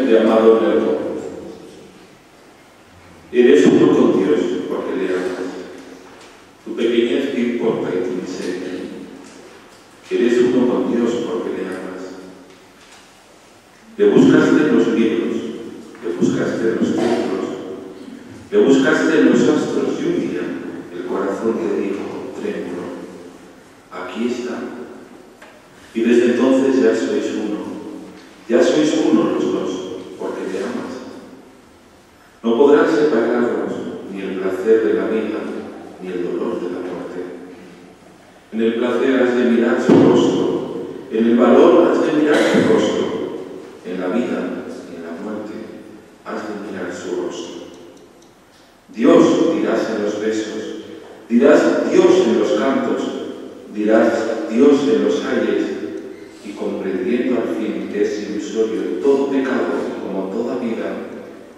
de amado verbo. Eres uno con Dios porque le amas. Tu pequeñez te importa y tu miseria. Eres uno con Dios porque le amas. Le buscaste en los libros, le buscaste en los templos, le buscaste en los astros y un día el corazón te dijo, trémulo, aquí está. Y desde entonces ya sois uno los dos, porque le amas. No podrás separarnos ni el placer de la vida, ni el dolor de la muerte. En el placer has de mirar su rostro, en el valor has de mirar su rostro, en la vida y en la muerte has de mirar su rostro. Dios dirás en los besos, dirás Dios en los cantos, dirás Dios en los ayes, y comprendiendo al fin que es ilusorio todo pecado como toda vida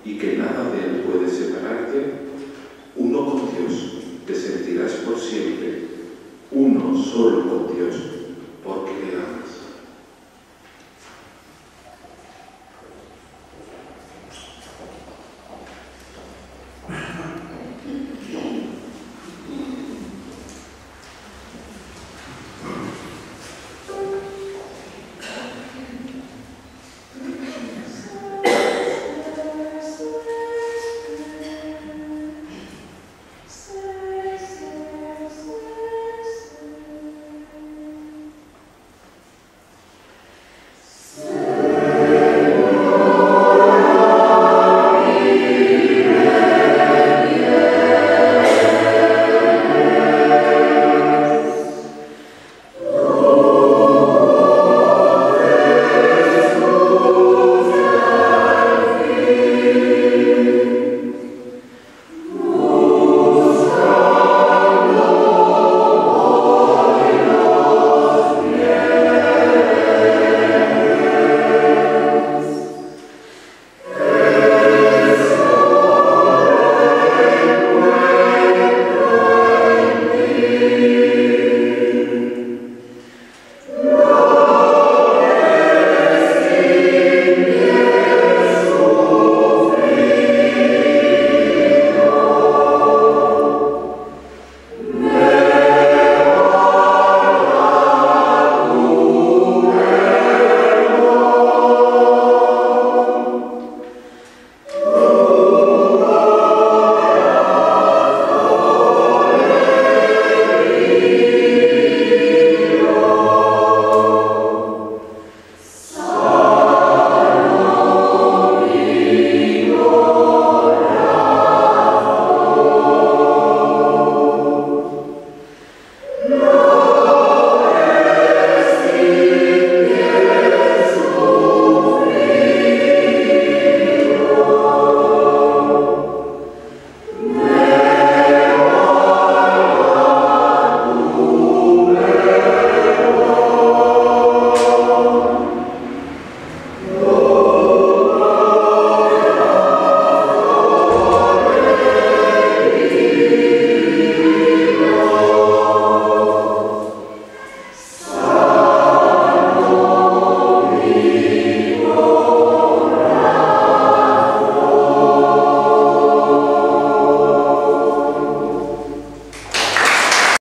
y que nada de él puede separarte, uno con Dios te sentirás por siempre, uno solo con Dios.